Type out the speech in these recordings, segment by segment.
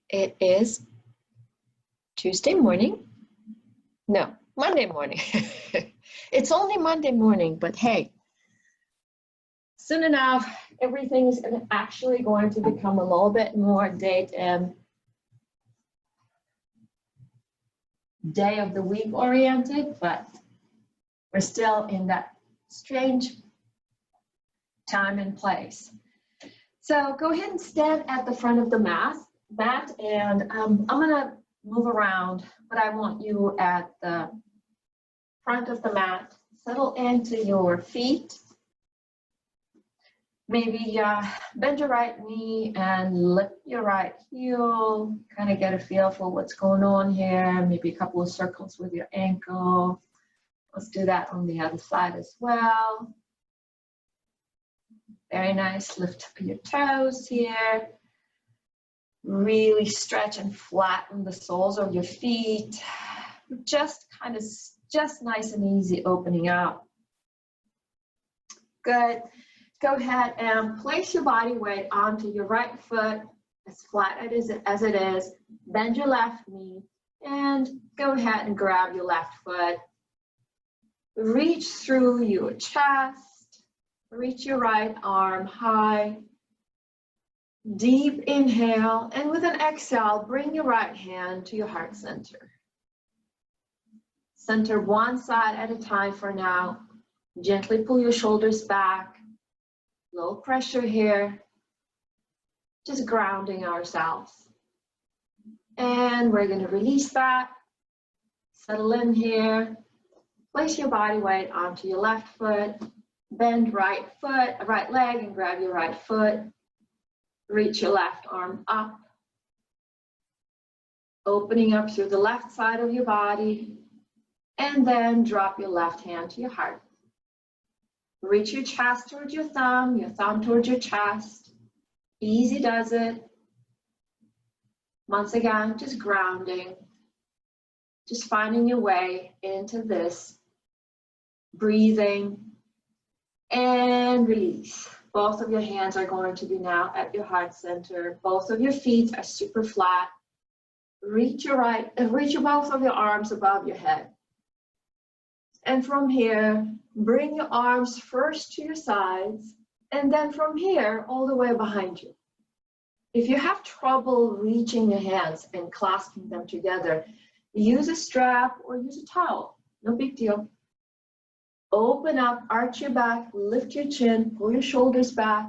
It is Tuesday morning. No, Monday morning. It's only Monday morning, but hey, soon enough, everything is actually going to become a little bit more date and day of the week oriented, but we're still in that strange time and place. So go ahead and stand at the front of the mat, and I'm gonna move around, but I want you at the front of the mat. Settle into your feet. Maybe bend your right knee and lift your right heel. Kind of get a feel for what's going on here. Maybe a couple of circles with your ankle. Let's do that on the other side as well. Very nice. Lift up your toes here. Really stretch and flatten the soles of your feet. Just nice and easy opening up. Good. Go ahead and place your body weight onto your right foot as flat as it is. Bend your left knee and go ahead and grab your left foot. Reach through your chest. Reach your right arm high. Deep inhale, and with an exhale, bring your right hand to your heart center. Center one side at a time for now. Gently pull your shoulders back. Low pressure here. Just grounding ourselves. And we're going to release that. Settle in here. Place your body weight onto your left foot. Bend right leg and grab your right foot. Reach your left arm up. Opening up through the left side of your body. And then drop your left hand to your heart. Reach your chest towards your thumb towards your chest. Easy does it. Once again, just grounding. Just finding your way into this. Breathing. And release. Both of your hands are going to be now at your heart center. Both of your feet are super flat. Reach both of your arms above your head. And from here, bring your arms first to your sides, and then from here, all the way behind you. If you have trouble reaching your hands and clasping them together, use a strap or use a towel. No big deal. Open up, arch your back, lift your chin, pull your shoulders back.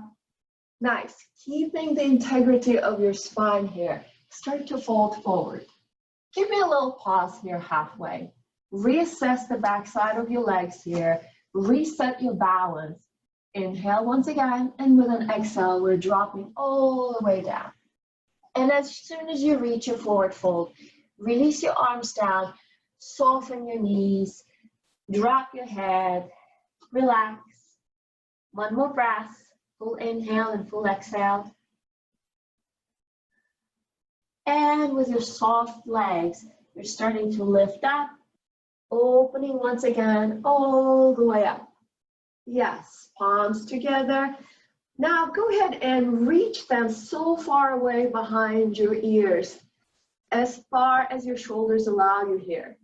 Nice. Keeping the integrity of your spine here. Start to fold forward. Give me a little pause here halfway. Reassess the backside of your legs here. Reset your balance. Inhale once again, and with an exhale, we're dropping all the way down. And as soon as you reach your forward fold, release your arms down, soften your knees, drop your head, relax. One more breath, full inhale and full exhale. And with your soft legs, you're starting to lift up, opening once again, all the way up. Yes, palms together. Now go ahead and reach them so far away behind your ears, as far as your shoulders allow you here.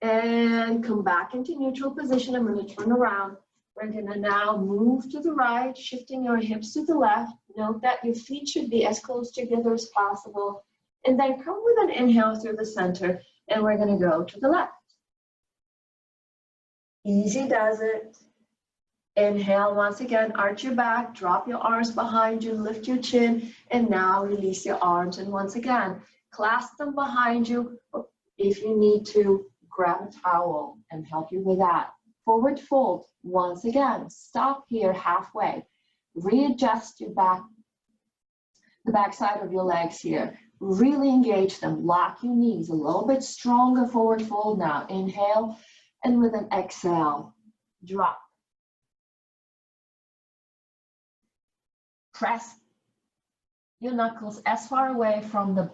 And come back into neutral position. I'm going to turn around. We're going to now move to the right, shifting your hips to the left. Note that your feet should be as close together as possible. And then come with an inhale through the center, and we're going to go to the left. Easy does it. Inhale once again, arch your back, drop your arms behind you, lift your chin, and now release your arms. And once again, clasp them behind you. If you need to, grab a towel and help you with that. Forward fold, once again, stop here halfway. Readjust your back, the back side of your legs here. Really engage them, lock your knees, a little bit stronger forward fold now. Inhale, and with an exhale, drop. Press your knuckles as far away from the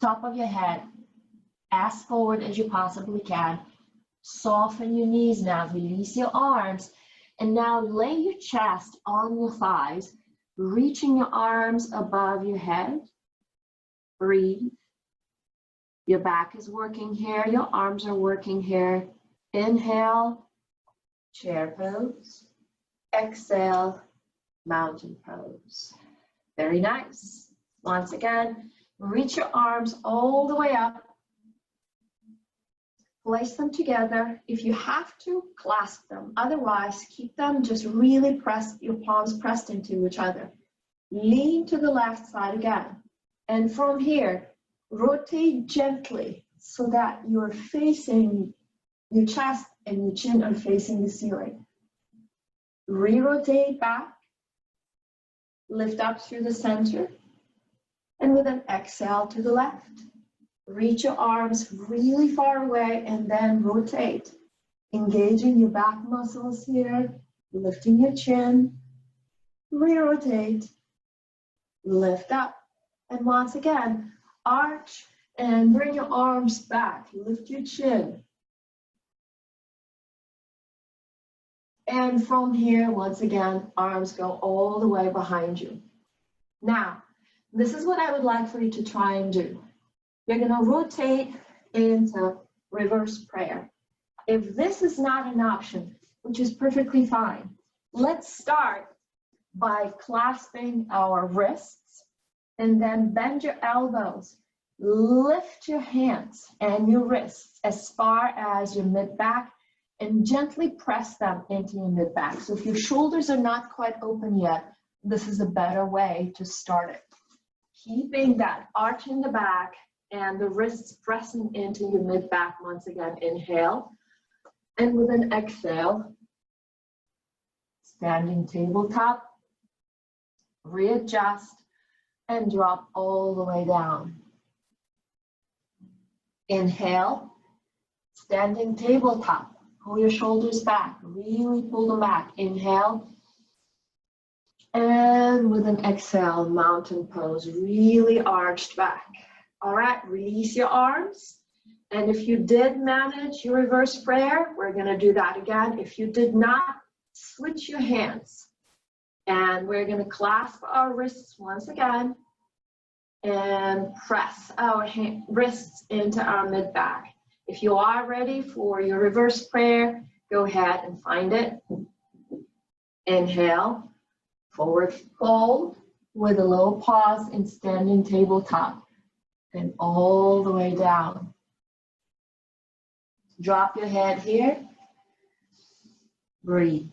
top of your head, as forward as you possibly can. Soften your knees now, release your arms, and now lay your chest on your thighs, reaching your arms above your head. Breathe. Your back is working here, your arms are working here. Inhale, chair pose. Exhale, mountain pose. Very nice. Once again, reach your arms all the way up. Place them together. If you have to, clasp them. Otherwise, keep them just really pressed, your palms pressed into each other. Lean to the left side again. And from here, rotate gently so that you're facing your chest and your chin are facing the ceiling. Re-rotate back. Lift up through the center. And with an exhale to the left. Reach your arms really far away and then rotate. Engaging your back muscles here. Lifting your chin. Re-rotate. Lift up. And once again, arch and bring your arms back. Lift your chin. And from here, once again, arms go all the way behind you. Now, this is what I would like for you to try and do. You're going to rotate into reverse prayer. If this is not an option, which is perfectly fine, let's start by clasping our wrists and then bend your elbows. Lift your hands and your wrists as far as your mid-back and gently press them into your mid-back. So if your shoulders are not quite open yet, this is a better way to start it. Keeping that arch in the back and the wrists pressing into your mid-back once again. Inhale. And with an exhale, standing tabletop, readjust, and drop all the way down. Inhale, standing tabletop. Pull your shoulders back, really pull them back. Inhale. And with an exhale, mountain pose, really arched back. All right, release your arms. And if you did manage your reverse prayer, we're gonna do that again. If you did not, switch your hands. And we're gonna clasp our wrists once again and press our wrists into our mid-back. If you are ready for your reverse prayer, go ahead and find it. Inhale, forward fold with a low pause in standing tabletop and all the way down. Drop your head here. Breathe.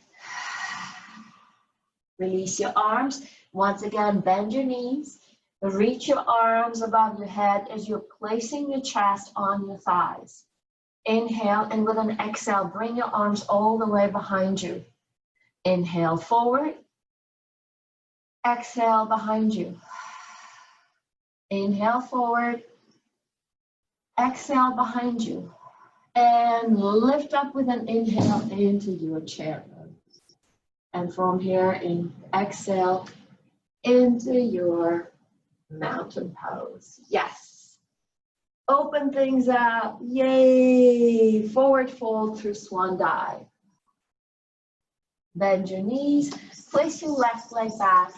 Release your arms. Once again, bend your knees. Reach your arms above your head as you're placing your chest on your thighs. Inhale, and with an exhale, bring your arms all the way behind you. Inhale forward. Exhale behind you. Inhale forward. Exhale behind you. And lift up with an inhale into your chair pose. And from here, exhale into your mountain pose. Yes. Open things up. Yay. Forward fold through swan dive. Bend your knees. Place your left leg back.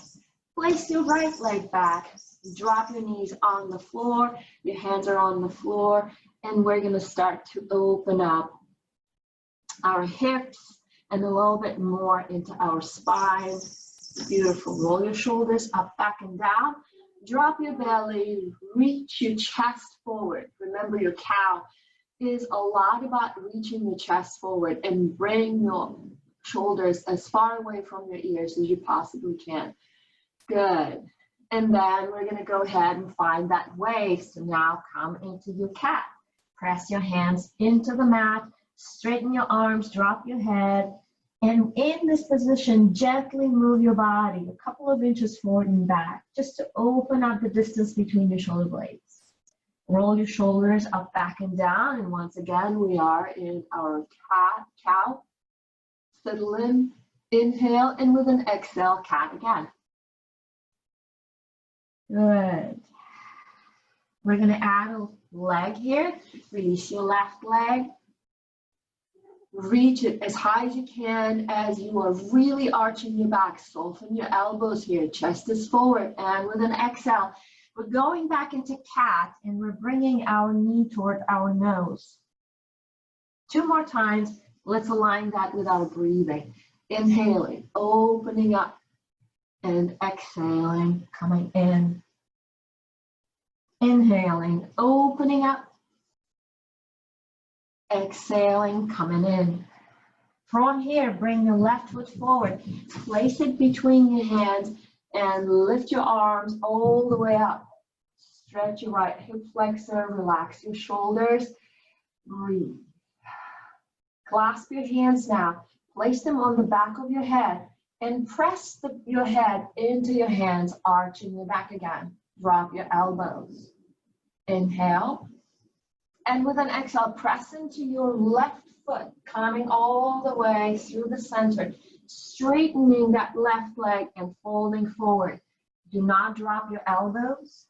Place your right leg back. Drop your knees on the floor. Your hands are on the floor. And we're going to start to open up our hips and a little bit more into our spine. Beautiful. Roll your shoulders up, back, and down. Drop your belly. Reach your chest forward. Remember, your cow is a lot about reaching your chest forward and bring your shoulders as far away from your ears as you possibly can. Good. And then we're going to go ahead and find that wave. So now come into your cat. Press your hands into the mat. Straighten your arms. Drop your head. And in this position, gently move your body a couple of inches forward and back, just to open up the distance between your shoulder blades. Roll your shoulders up, back, and down. And once again, we are in our cat, cow. Settle in, inhale, and with an exhale, cat again. Good. We're going to add a leg here. Release your left leg. Reach it as high as you can as you are really arching your back. Soften your elbows here. Chest is forward. And with an exhale, We're going back into cat and we're bringing our knee toward our nose. 2 more times. Let's align that with our breathing. Inhaling, opening up, and exhaling, coming in. Inhaling, opening up. Exhaling, coming in. From here, bring your left foot forward. Place it between your hands and lift your arms all the way up. Stretch your right hip flexor, relax your shoulders. Breathe. Clasp your hands now. Place them on the back of your head and press your head into your hands, arching your back again. Drop your elbows. Inhale. And with an exhale, press into your left foot, coming all the way through the center, straightening that left leg and folding forward. Do not drop your elbows.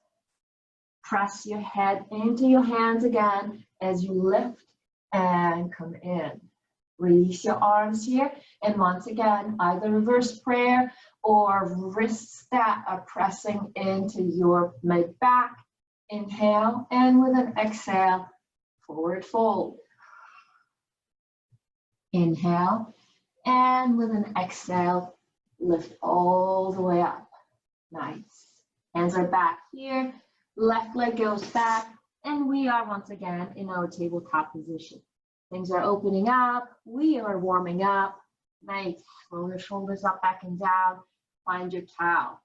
Press your head into your hands again as you lift and come in. Release your arms here. And once again, either reverse prayer or wrists that are pressing into your mid-back. Inhale, and with an exhale, forward fold. Inhale, and with an exhale, lift all the way up. Nice. Hands are back here. Left leg goes back, and we are once again in our tabletop position. Things are opening up. We are warming up. Nice. Roll your shoulders up, back and down. Find your cow.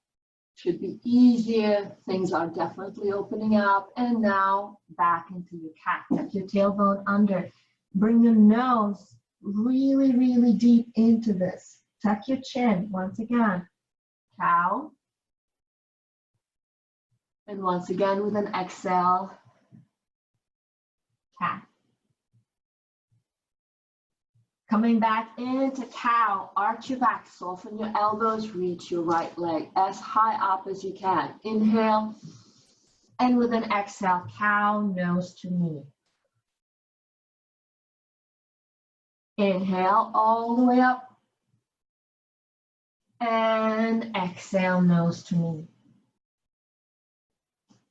Should be easier. Things are definitely opening up. And now back into your cat. Tuck your tailbone under. Bring your nose really, really deep into this. Tuck your chin once again. Cow. And once again with an exhale, cat. Coming back into cow, arch your back, soften your elbows, reach your right leg as high up as you can. Inhale, and with an exhale, cow, nose to knee. Inhale all the way up, and exhale, nose to knee.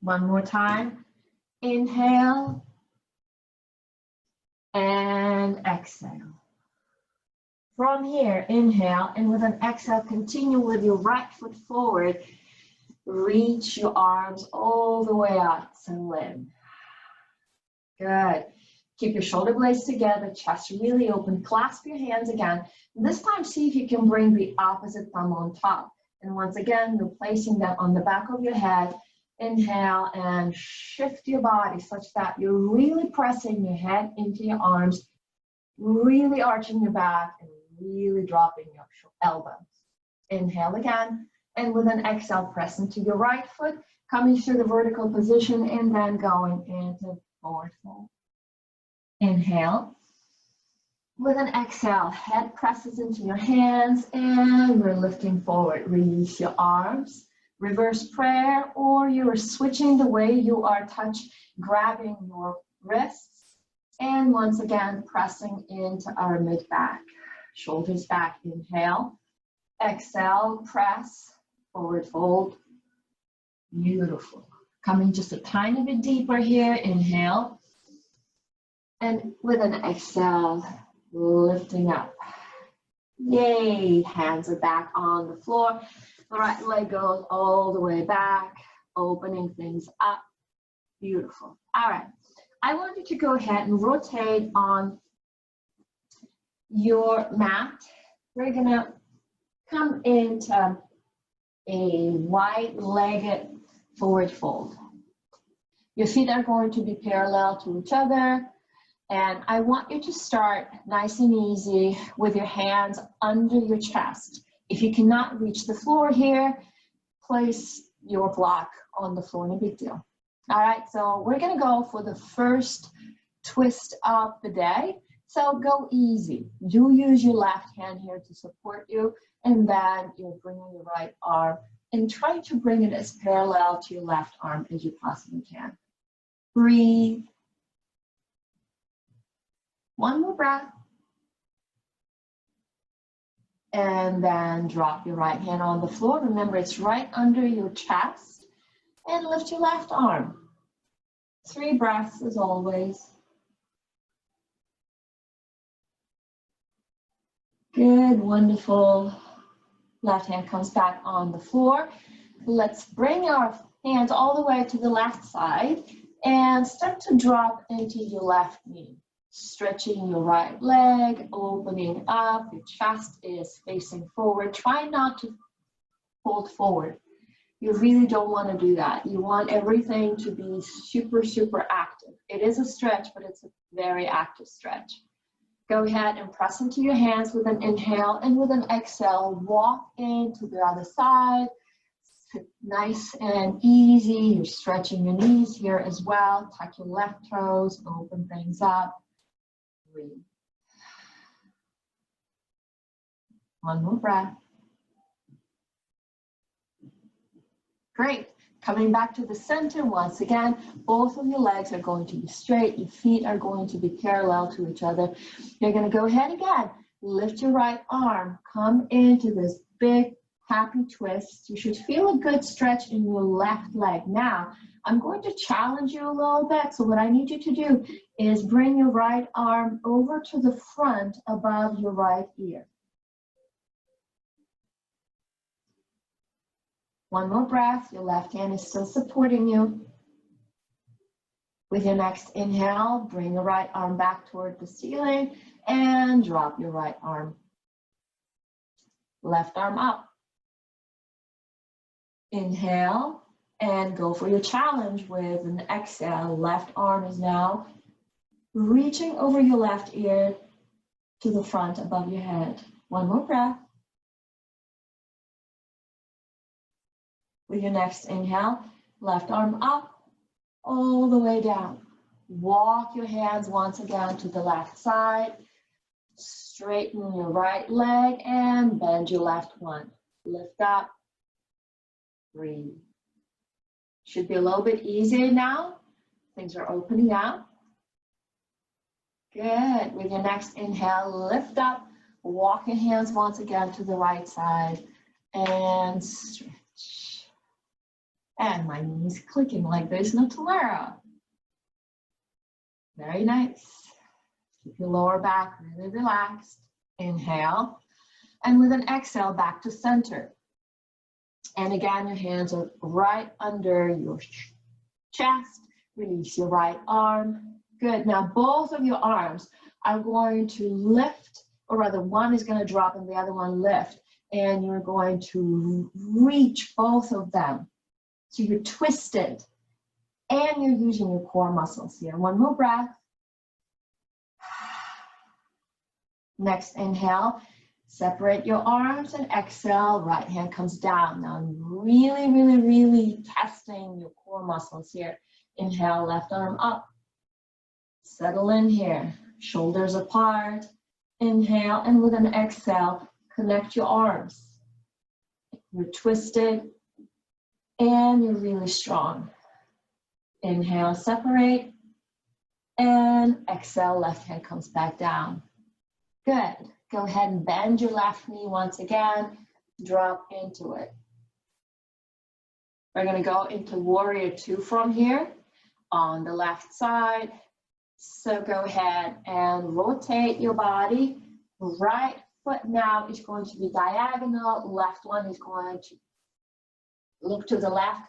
One more time. Inhale, and exhale. From here, inhale, and with an exhale, continue with your right foot forward. Reach your arms all the way out to limb. Good. Keep your shoulder blades together, chest really open. Clasp your hands again. This time, see if you can bring the opposite thumb on top. And once again, you're placing that on the back of your head. Inhale and shift your body such that you're really pressing your head into your arms, really arching your back, and really dropping your elbows. Inhale again, and with an exhale, press into your right foot, coming through the vertical position, and then going into forward fold. Inhale. With an exhale, head presses into your hands, and we're lifting forward. Release your arms. Reverse prayer, or you are switching the way you are grabbing your wrists, and once again pressing into our mid-back. Shoulders back, inhale. Exhale, press, forward fold. Beautiful. Coming just a tiny bit deeper here, inhale. And with an exhale, lifting up. Yay, hands are back on the floor. The right leg goes all the way back, opening things up. Beautiful. All right. I want you to go ahead and rotate on your mat. We're going to come into a wide-legged forward fold. Your feet are going to be parallel to each other. And I want you to start nice and easy with your hands under your chest. If you cannot reach the floor here, place your block on the floor, no big deal. All right, so we're gonna go for the first twist of the day. So go easy. Do use your left hand here to support you, and then you're bringing your right arm and try to bring it as parallel to your left arm as you possibly can. Breathe. One more breath. And then drop your right hand on the floor. Remember, it's right under your chest. And lift your left arm. 3 breaths as always. Good, wonderful. Left hand comes back on the floor. Let's bring our hands all the way to the left side and start to drop into your left knee. Stretching your right leg, opening up, your chest is facing forward. Try not to fold forward. You really don't want to do that. You want everything to be super, super active. It is a stretch, but it's a very active stretch. Go ahead and press into your hands with an inhale, and with an exhale, walk into the other side. Sit nice and easy. You're stretching your knees here as well. Tuck your left toes, open things up. Breathe. One more breath. Great. Coming back to the center once again, both of your legs are going to be straight. Your feet are going to be parallel to each other. You're going to go ahead again. Lift your right arm. Come into this big happy twist. You should feel a good stretch in your left leg. Now, I'm going to challenge you a little bit. So what I need you to do is bring your right arm over to the front above your right ear. One more breath. Your left hand is still supporting you. With your next inhale, bring the right arm back toward the ceiling and drop your right arm. Left arm up. Inhale and go for your challenge with an exhale. Left arm is now reaching over your left ear to the front above your head. One more breath. With your next inhale, left arm up, all the way down. Walk your hands once again to the left side. Straighten your right leg and bend your left one. Lift up, breathe. Should be a little bit easier now. Things are opening up. Good. With your next inhale, lift up, walk your hands once again to the right side and stretch. And my knees clicking like there's no tomorrow. Very nice. Keep your lower back really relaxed. Inhale. And with an exhale, back to center. And again, your hands are right under your chest. Release your right arm. Good. Now, both of your arms are going to lift, or rather, one is going to drop and the other one lift. And you're going to reach both of them. So you're twisted and you're using your core muscles here. One more breath. Next inhale, separate your arms and exhale, right hand comes down. Now I'm really, really, really testing your core muscles here. Inhale, left arm up. Settle in here, shoulders apart. Inhale, and with an exhale, connect your arms. You're twisted. And you're really strong. Inhale, separate. And exhale, left hand comes back down. Good. Go ahead and bend your left knee once again. Drop into it. We're going to go into warrior 2 from here on the left side. So go ahead and rotate your body. Right foot now is going to be diagonal. Left one is going to look to the left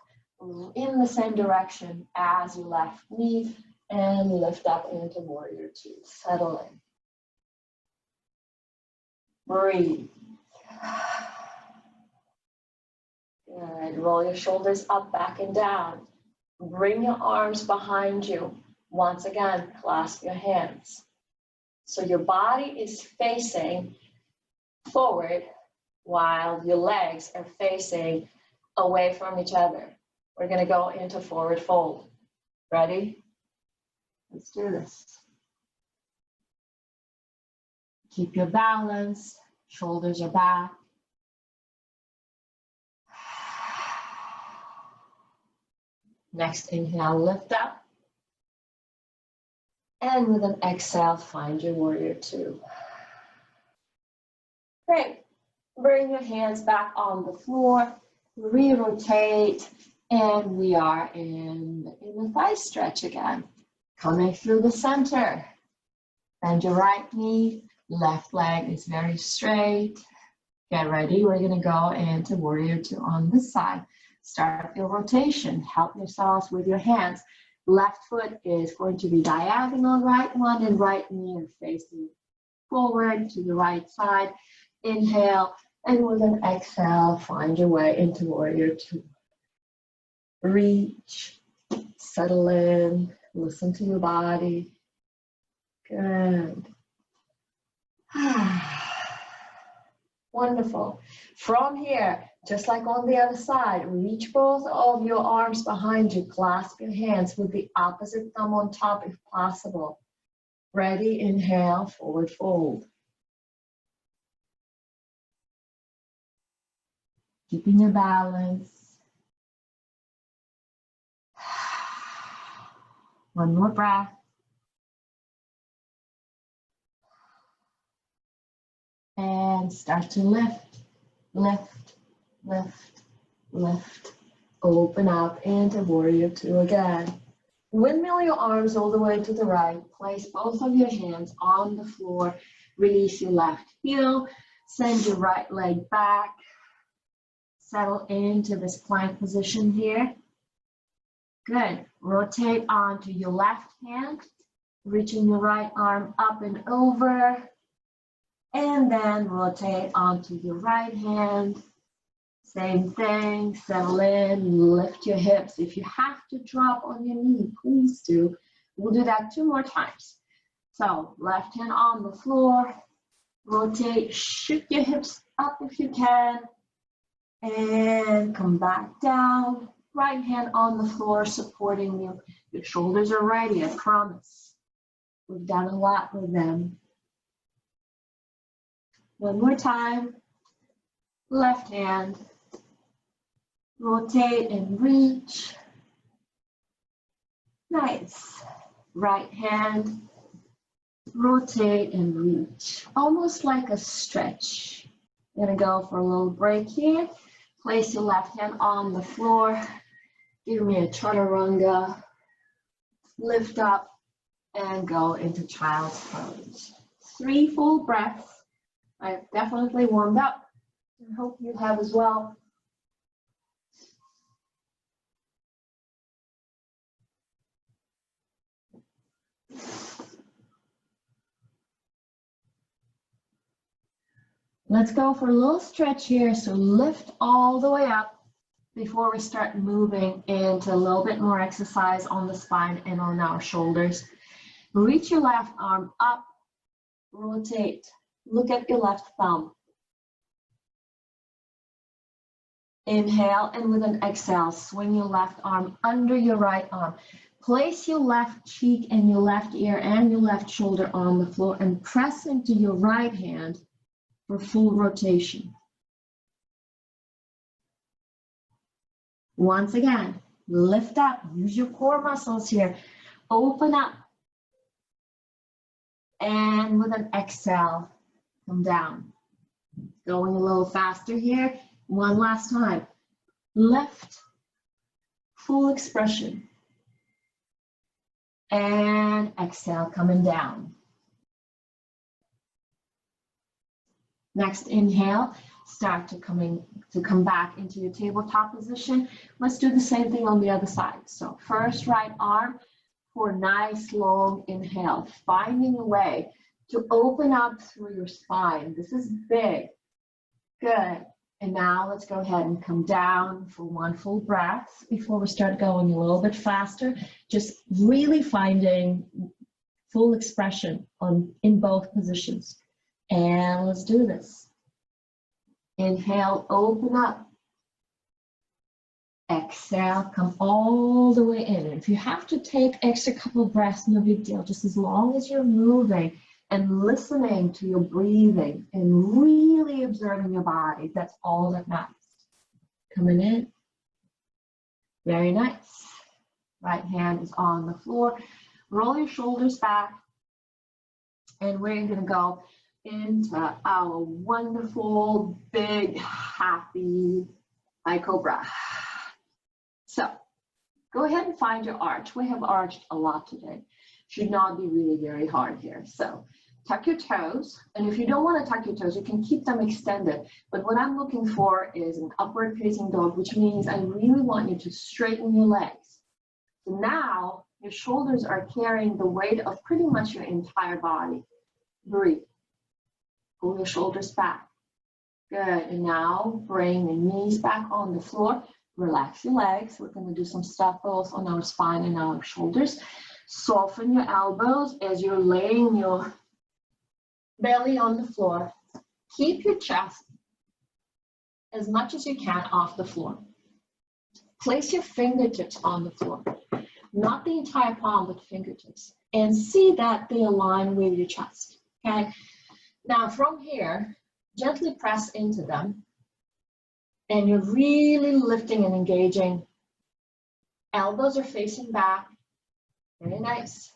in the same direction as your left knee and lift up into warrior 2. Settle in. Breathe. Good. Roll your shoulders up, back, and down. Bring your arms behind you. Once again, clasp your hands. So your body is facing forward while your legs are facing away from each other. We're going to go into forward fold. Ready? Let's do this. Keep your balance. Shoulders are back. Next inhale, lift up. And with an exhale, find your warrior 2. Great. Bring your hands back on the floor. Re-rotate And we are in the thigh stretch again. Coming through the center. Bend your right knee, left leg is very straight. Get ready, we're gonna go into warrior two on this side. Start your rotation, help yourselves with your hands. Left foot is going to be diagonal, right one, and right knee are facing forward to the right side. Inhale, and with an exhale, find your way into warrior two. Reach, settle in, listen to your body. Good. Wonderful. From here, just like on the other side, reach both of your arms behind you, clasp your hands with the opposite thumb on top if possible. Ready, inhale, forward fold. Keeping your balance. One more breath. And start to lift, lift, lift, lift. Open up into warrior two again. Windmill your arms all the way to the right. Place both of your hands on the floor. Release your left heel. Send your right leg back. Settle into this plank position here. Good. Rotate onto your left hand. Reaching your right arm up and over. And then rotate onto your right hand. Same thing, settle in, lift your hips. If you have to drop on your knee, please do. We'll do that 2 more times. So left hand on the floor, rotate, shift your hips up if you can, and come back down. Right hand on the floor, supporting you. Your shoulders are ready, I promise. We've done a lot with them. One more time, left hand, rotate and reach. Nice. Right hand, rotate and reach. Almost like a stretch. I'm gonna go for a little break here. Place your left hand on the floor. Give me a chaturanga. Lift up and go into child's pose. 3 full breaths. I've definitely warmed up. I hope you have as well. Let's go for a little stretch here. So lift all the way up before we start moving into a little bit more exercise on the spine and on our shoulders. Reach your left arm up, rotate. Look at your left thumb. Inhale, and with an exhale, swing your left arm under your right arm. Place your left cheek and your left ear and your left shoulder on the floor and press into your right hand for full rotation. Once again, lift up, use your core muscles here. Open up. And with an exhale, come down. Going a little faster here. One last time. Lift, full expression. And exhale, coming down. Next inhale, start to come back into your tabletop position. Let's do the same thing on the other side. So first right arm for a nice long inhale, finding a way to open up through your spine. This is big. Good. And now let's go ahead and come down for 1 full breath before we start going a little bit faster. Just really finding full expression in both positions. And let's do this. Inhale, open up. Exhale, come all the way in. And if you have to take extra couple of breaths, no big deal. Just as long as you're moving and listening to your breathing and really observing your body, that's all that matters. Coming in. Very nice. Right hand is on the floor. Roll your shoulders back. And we're going to go into our wonderful, big, happy high cobra. So Go ahead and find your arch. We have arched a lot today. Should not be really very hard here. So tuck your toes. And if you don't want to tuck your toes, you can keep them extended. But what I'm looking for is an upward facing dog, which means I really want you to straighten your legs. So now your shoulders are carrying the weight of pretty much your entire body. Breathe. Pull your shoulders back. Good. And now bring the knees back on the floor. Relax your legs. We're going to do some stuff both on our spine and our shoulders. Soften your elbows as you're laying your belly on the floor. Keep your chest as much as you can off the floor. Place your fingertips on the floor. Not the entire palm, but fingertips. And see that they align with your chest. Okay? Now from here, gently press into them. And you're really lifting and engaging. Elbows are facing back. Very nice.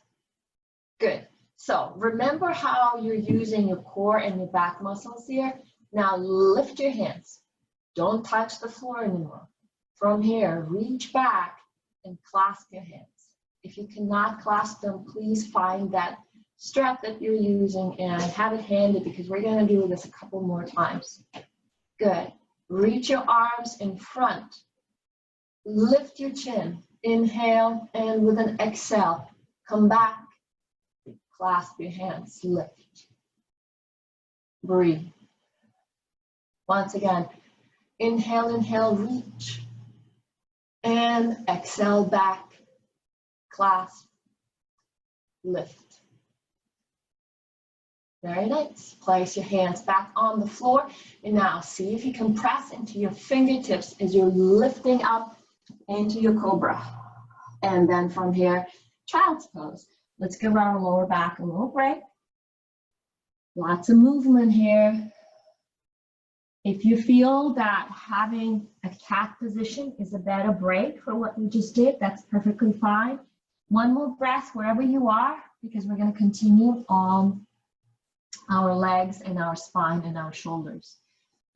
Good. So remember how you're using your core and your back muscles here. Now lift your hands. Don't touch the floor anymore. From here, reach back and clasp your hands. If you cannot clasp them, please find that strap that you're using and have it handy because we're going to do this a couple more times. Good. Reach your arms in front. Lift your chin. Inhale, and with an exhale, come back. Clasp your hands. Lift. Breathe. Once again, inhale, inhale, reach. And exhale back. Clasp. Lift. Very nice. Place your hands back on the floor. And now see if you can press into your fingertips as you're lifting up into your cobra. And then from here, child's pose. Let's give our lower back a little break. Lots of movement here. If you feel that having a cat position is a better break for what we just did, that's perfectly fine. One more breath wherever you are, because we're going to continue on our legs and our spine and our shoulders.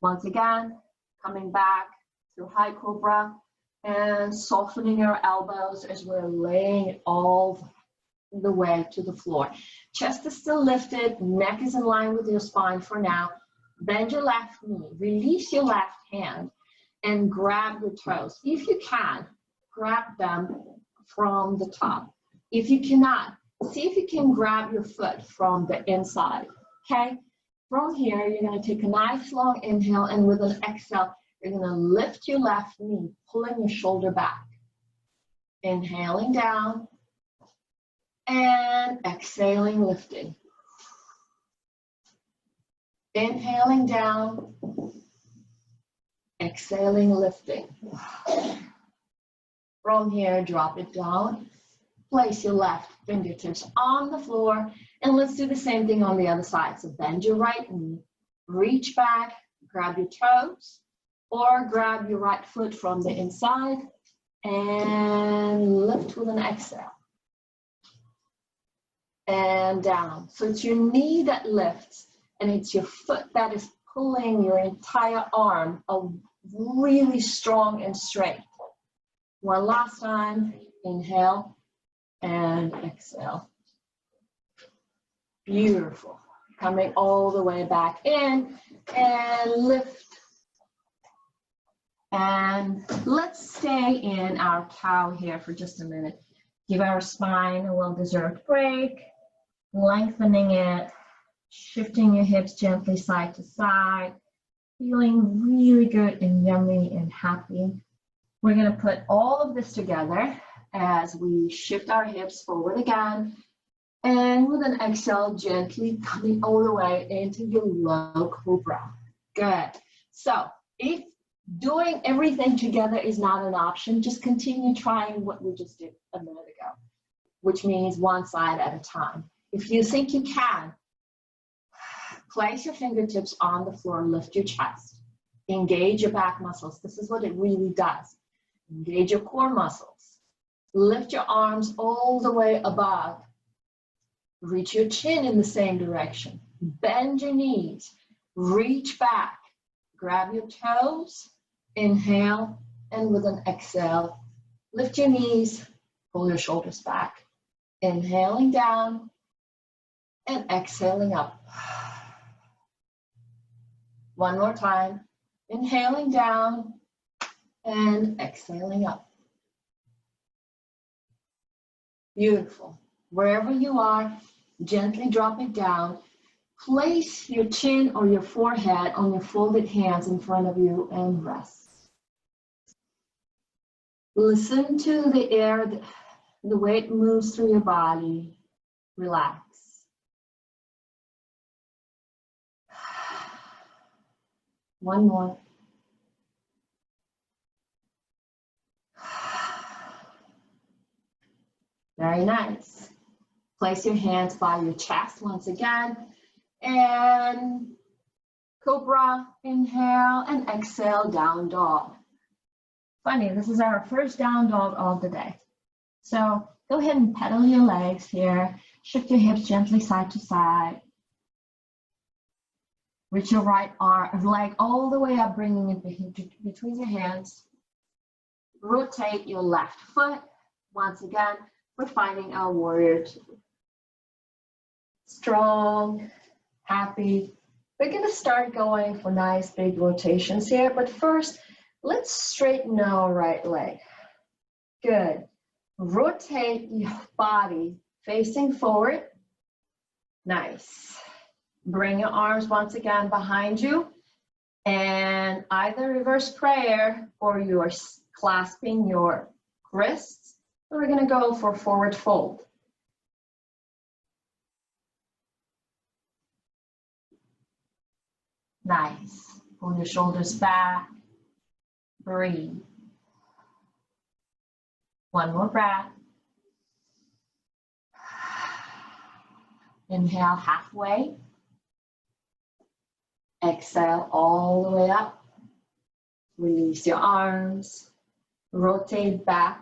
Once again, coming back through high cobra and softening our elbows as we're laying it all the way to the floor. Chest is still lifted, neck is in line with your spine for now. Bend your left knee, release your left hand and grab your toes. If you can, grab them from the top. If you cannot, see if you can grab your foot from the inside. Okay, from here, you're going to take a nice long inhale, and with an exhale, you're going to lift your left knee, pulling your shoulder back. Inhaling down, and exhaling, lifting. Inhaling down, exhaling, lifting. From here, drop it down. Place your left fingertips on the floor, and let's do the same thing on the other side. So bend your right knee, reach back, grab your toes, or grab your right foot from the inside, and lift with an exhale. And down. So it's your knee that lifts, and it's your foot that is pulling your entire arm really strong and straight. One last time, inhale and exhale. Beautiful. Coming all the way back in and lift. And let's stay in our cow here for just a minute. Give our spine a well-deserved break, lengthening it, shifting your hips gently side to side, feeling really good and yummy and happy. We're going to put all of this together as we shift our hips forward again, and with an exhale, gently coming all the way into your low cobra. Good. So if doing everything together is not an option, just continue trying what we just did a minute ago, which means one side at a time. If you think you can, place your fingertips on the floor, lift your chest, engage your back muscles. This is what it really does. Engage your core muscles. Lift your arms all the way above. Reach your chin in the same direction. Bend your knees. Reach back. Grab your toes. Inhale, and with an exhale, Lift your knees, pull your shoulders back. Inhaling down and exhaling up. One more time. Inhaling down and exhaling up. Beautiful. Wherever you are, gently drop it down. Place your chin or your forehead on your folded hands in front of you and rest. Listen to the air, the way it moves through your body. Relax. One more. Very nice. Place your hands by your chest once again. And cobra, inhale and exhale, down dog. Funny, this is our first down dog of the day. So go ahead and pedal your legs here. Shift your hips gently side to side. Reach your right leg all the way up, bringing it between your hands. Rotate your left foot. Once again, we're finding our warrior two. Strong, happy. We're going to start going for nice big rotations here, but first, let's straighten our right leg. Good. Rotate your body facing forward. Nice. Bring your arms once again behind you, and either reverse prayer or you're clasping your wrists. We're going to go for forward fold. Nice. Pull your shoulders back. Breathe. One more breath. Inhale halfway. Exhale all the way up. Release your arms. Rotate back.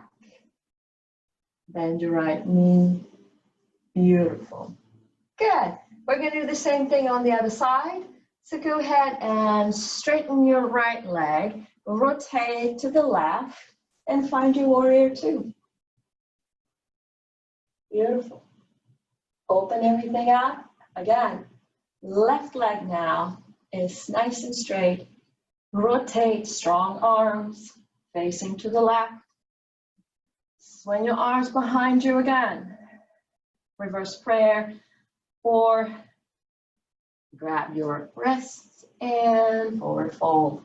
Bend your right knee. Beautiful. Good. We're going to do the same thing on the other side. So go ahead and straighten your right leg. Rotate to the left and find your warrior two. Beautiful. Open everything up. Again, left leg now is nice and straight. Rotate, strong arms, facing to the left. Swing your arms behind you again. Reverse prayer, or grab your wrists and forward fold.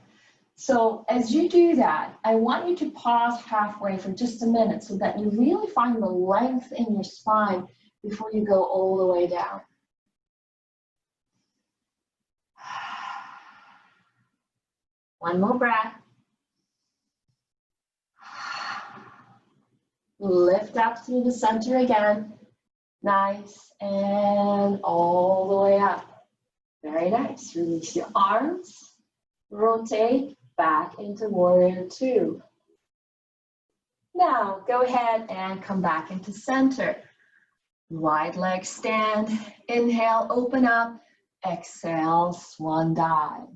So as you do that, I want you to pause halfway for just a minute so that you really find the length in your spine before you go all the way down. One more breath. Lift up through the center again. Nice, and all the way up. Very nice. Release your arms. Rotate back into warrior two. Now go ahead and come back into center. Wide leg stand. Inhale, open up. Exhale, swan dive.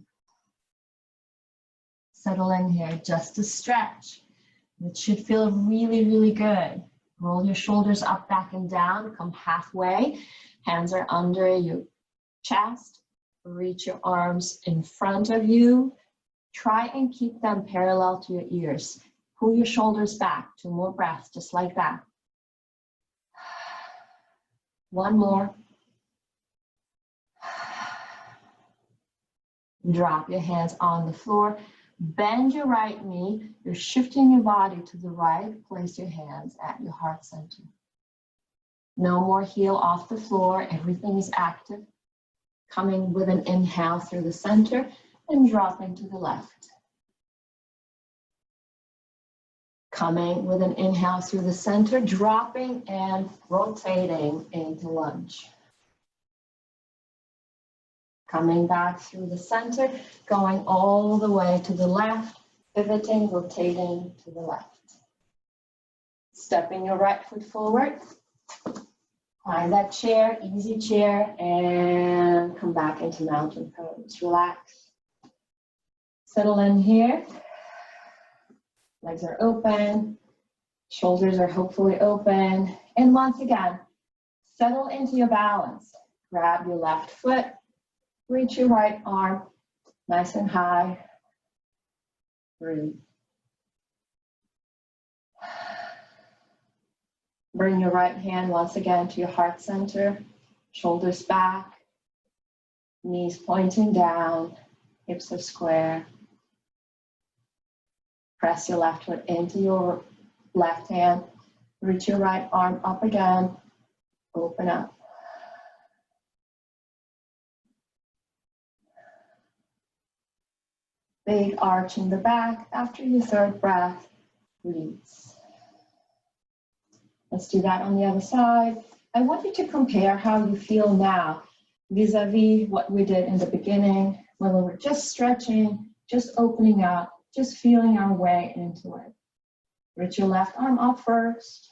Settle in here, just a stretch. It should feel really, really good. Roll your shoulders up, back, and down. Come halfway. Hands are under your chest. Reach your arms in front of you. Try and keep them parallel to your ears. Pull your shoulders back. 2 more breaths, just like that. One more. Drop your hands on the floor. Bend your right knee. You're shifting your body to the right. Place your hands at your heart center. No more heel off the floor. Everything is active. Coming with an inhale through the center and dropping to the left. Coming with an inhale through the center, dropping and rotating into lunge. Coming back through the center, going all the way to the left, pivoting, rotating to the left. Stepping your right foot forward. Find that chair, easy chair, and come back into mountain pose. Relax. Settle in here. Legs are open. Shoulders are hopefully open. And once again, settle into your balance. Grab your left foot, reach your right arm, nice and high. Breathe. Bring your right hand once again to your heart center, shoulders back, knees pointing down, hips are square. Press your left foot into your left hand, reach your right arm up again, open up. Big arch in the back. After your third breath, release. Let's do that on the other side. I want you to compare how you feel now vis-a-vis what we did in the beginning when we were just stretching, just opening up, just feeling our way into it. Reach your left arm up first,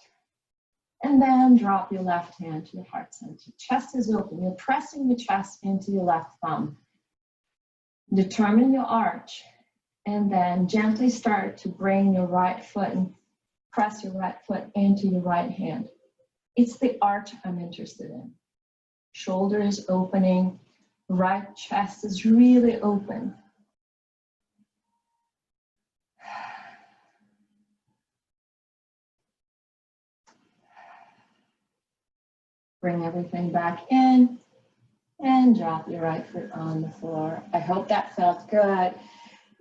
and then drop your left hand to your heart center. Chest is open. You're pressing your chest into your left thumb. Determine your arch, and then gently start to bring your right foot and press your right foot into your right hand. It's the arch I'm interested in. Shoulders opening, right chest is really open. Bring everything back in and drop your right foot on the floor. I hope that felt good.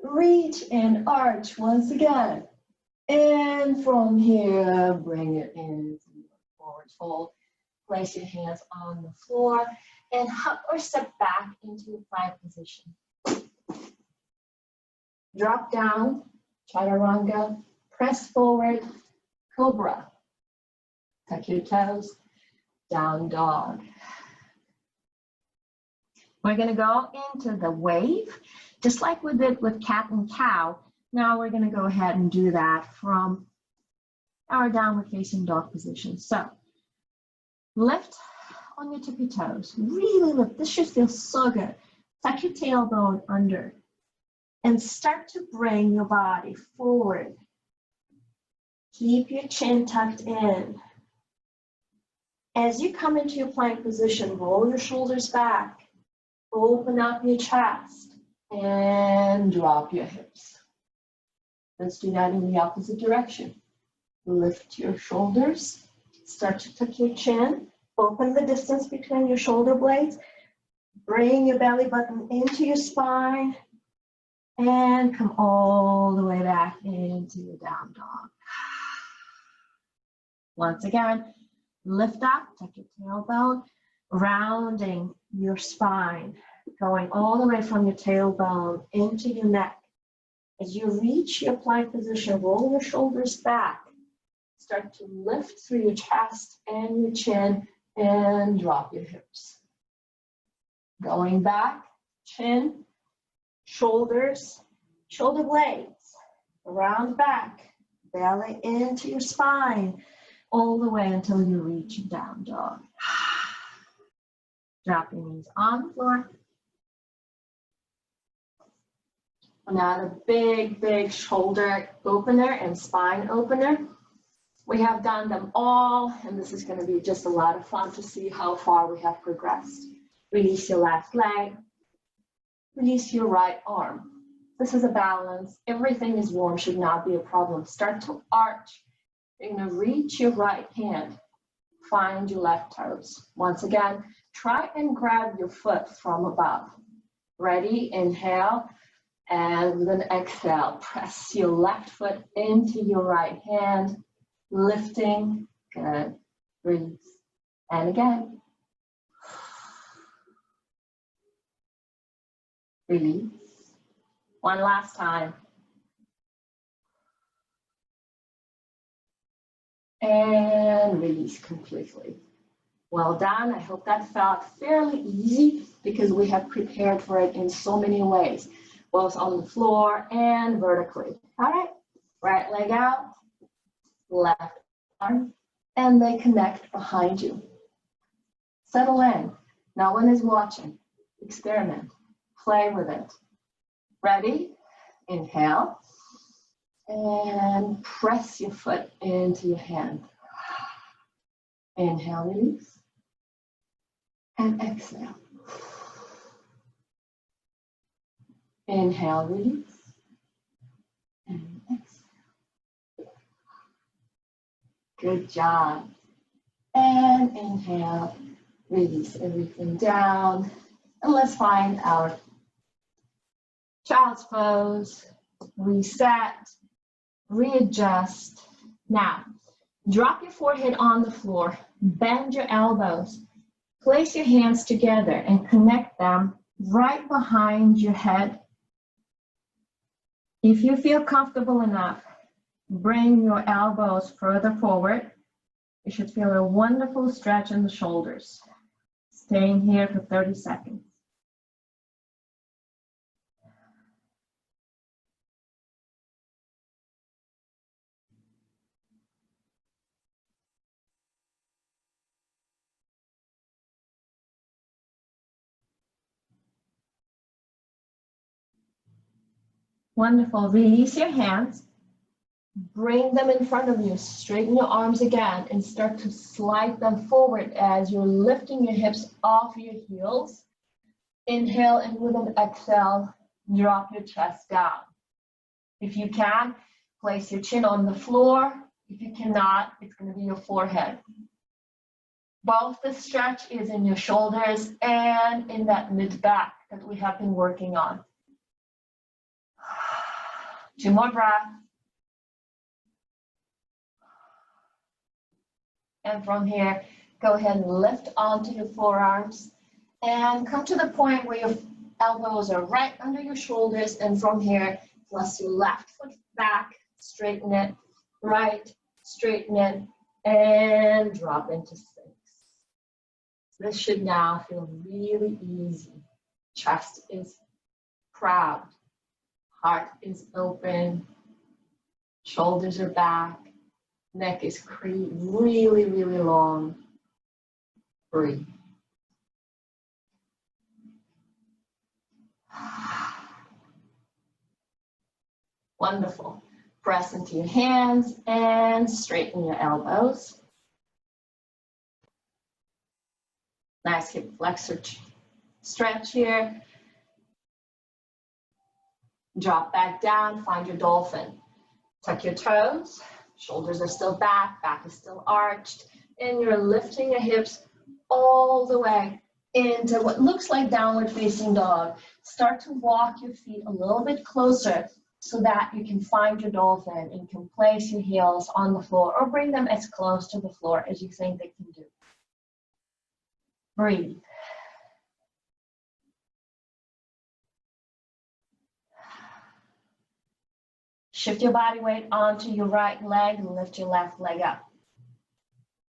Reach and arch once again. And from here, bring it into forward fold. Place your hands on the floor and hop or step back into a plank position. Drop down, chaturanga, press forward, cobra. Tuck your toes, down dog. We're gonna go into the wave, just like we did with cat and cow. Now we're going to go ahead and do that from our downward facing dog position. So lift on your tippy toes, really lift. This should feel so good. Tuck your tailbone under and start to bring your body forward. Keep your chin tucked in. As you come into your plank position, roll your shoulders back, open up your chest, and drop your hips. Let's do that in the opposite direction. Lift your shoulders, start to tuck your chin, open the distance between your shoulder blades, bring your belly button into your spine, and come all the way back into your down dog. Once again, lift up, tuck your tailbone, rounding your spine, going all the way from your tailbone into your neck. As you reach your plank position, roll your shoulders back. Start to lift through your chest and your chin and drop your hips. Going back, chin, shoulders, shoulder blades, round back, belly into your spine, all the way until you reach down dog. Drop your knees on the floor. Another big, big shoulder opener and spine opener. We have done them all, and this is going to be just a lot of fun to see how far we have progressed. Release your left leg. Release your right arm. This is a balance. Everything is warm, should not be a problem. Start to arch. You're going to reach your right hand. Find your left toes. Once again, try and grab your foot from above. Ready? Inhale. And then exhale, press your left foot into your right hand, lifting, good, release. And again, release. One last time. And release completely. Well done. I hope that felt fairly easy because we have prepared for it in so many ways, both on the floor and vertically. All right, right leg out, left arm, and they connect behind you. Settle in. No one is watching. Experiment. Play with it. Ready? Inhale. And press your foot into your hand. Inhale, release. And exhale. Inhale, release. And exhale. Good job. And inhale, release everything down. And let's find our child's pose. Reset, readjust. Now, drop your forehead on the floor, bend your elbows, place your hands together and connect them right behind your head. If you feel comfortable enough, bring your elbows further forward. You should feel a wonderful stretch in the shoulders. Staying here for 30 seconds. Wonderful. Release your hands. Bring them in front of you. Straighten your arms again and start to slide them forward as you're lifting your hips off your heels. Inhale, and with an exhale, drop your chest down. If you can, place your chin on the floor. If you cannot, it's going to be your forehead. Both the stretch is in your shoulders and in that mid-back that we have been working on. 2 more breaths. And from here, go ahead and lift onto your forearms and come to the point where your elbows are right under your shoulders. And from here, plus your left foot back, straighten it, right, straighten it, and drop into 6. This should now feel really easy. Chest is proud. Heart is open, shoulders are back, neck is really, really long. Breathe. Wonderful. Press into your hands and straighten your elbows. Nice hip flexor stretch here. Drop back down, find your dolphin. Tuck your toes, shoulders are still back, back is still arched, and you're lifting your hips all the way into what looks like downward facing dog. Start to walk your feet a little bit closer so that you can find your dolphin and can place your heels on the floor or bring them as close to the floor as you think they can do. Breathe. Shift your body weight onto your right leg and lift your left leg up.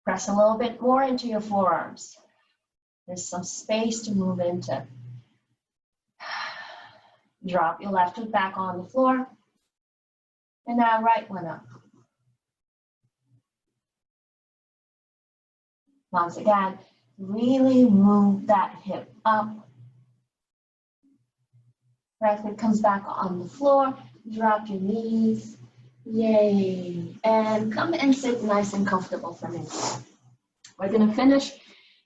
Press a little bit more into your forearms. There's some space to move into. Drop your left foot back on the floor. And now right one up. Once again, really move that hip up. Right foot comes back on the floor. Drop your knees, yay, and come and sit nice and comfortable for me. We're gonna finish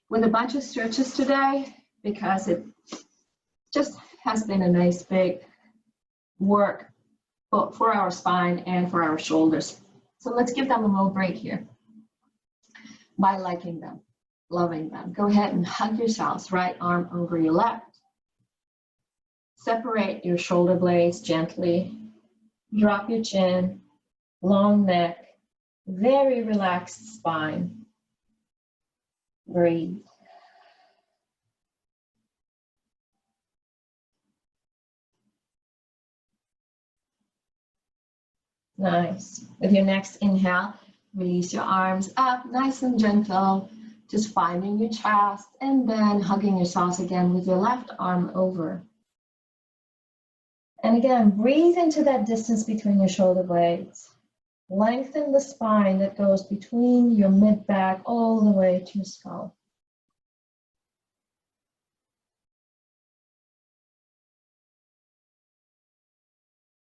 with a bunch of stretches today because it just has been a nice big work both for our spine and for our shoulders. So let's give them a little break here by liking them, loving them. Go ahead and hug yourselves, right arm over your left. Separate your shoulder blades gently. Drop your chin, long neck, very relaxed spine. Breathe. Nice. With your next inhale, release your arms up, nice and gentle, just finding your chest, and then hugging yourselves again with your left arm over. And again, breathe into that distance between your shoulder blades. Lengthen the spine that goes between your mid-back all the way to your skull.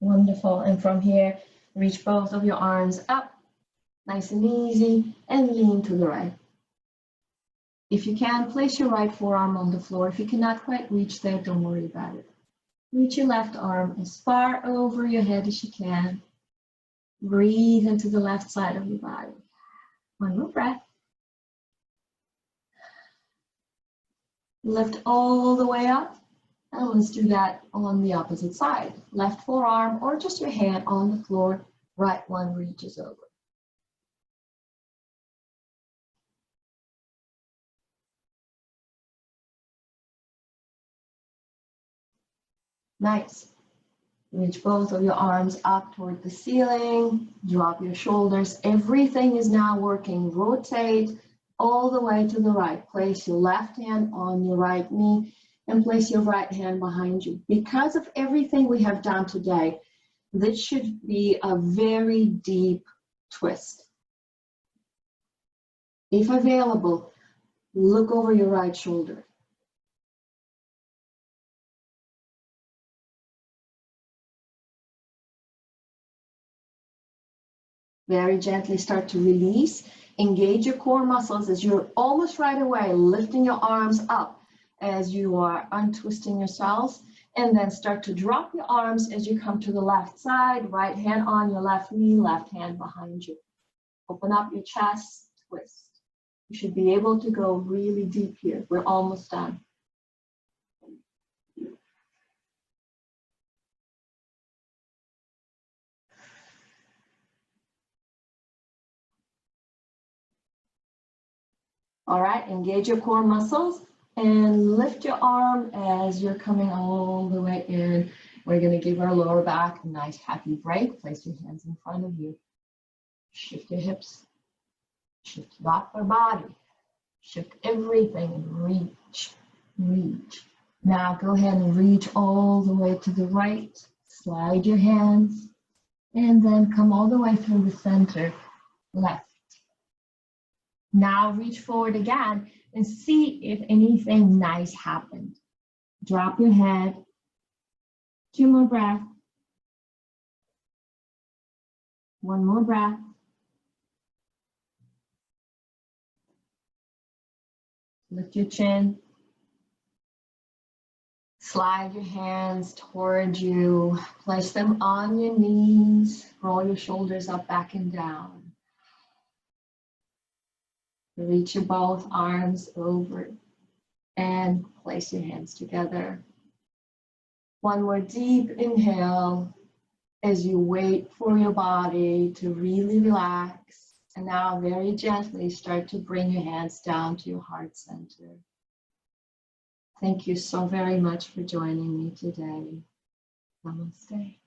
Wonderful. And from here, Reach both of your arms up, nice and easy, and lean to the right. If you can, place your right forearm on the floor. If you cannot quite reach there, don't worry about it. Reach your left arm as far over your head as you can. Breathe into the left side of your body. One more breath. Lift all the way up. And let's do that on the opposite side. Left forearm or just your hand on the floor. Right one reaches over. Nice. Reach both of your arms up toward the ceiling. Drop your shoulders. Everything is now working. Rotate all the way to the right. Place your left hand on your right knee and place your right hand behind you. Because of everything we have done today, this should be a very deep twist. If available, look over your right shoulder. Very gently start to release. Engage your core muscles as you're almost right away lifting your arms up as you are untwisting yourselves. And then start to drop your arms as you come to the left side, right hand on your left knee, left hand behind you. Open up your chest, twist. You should be able to go really deep here. We're almost done. All right, engage your core muscles and lift your arm as you're coming all the way in. We're going to give our lower back a nice happy break. Place your hands in front of you. Shift your hips. Shift your upper body. Shift everything and reach, reach. Now go ahead and reach all the way to the right. Slide your hands and then come all the way through the center, left. Now reach forward again and see if anything nice happened. Drop your head. 2 more breaths. 1 more breath. Lift your chin. Slide your hands toward you. Place them on your knees. Roll your shoulders up, back and down. Reach your both arms over and place your hands together. 1 more deep inhale as you wait for your body to really relax. And now very gently start to bring your hands down to your heart center. Thank you so very much for joining me today. Namaste.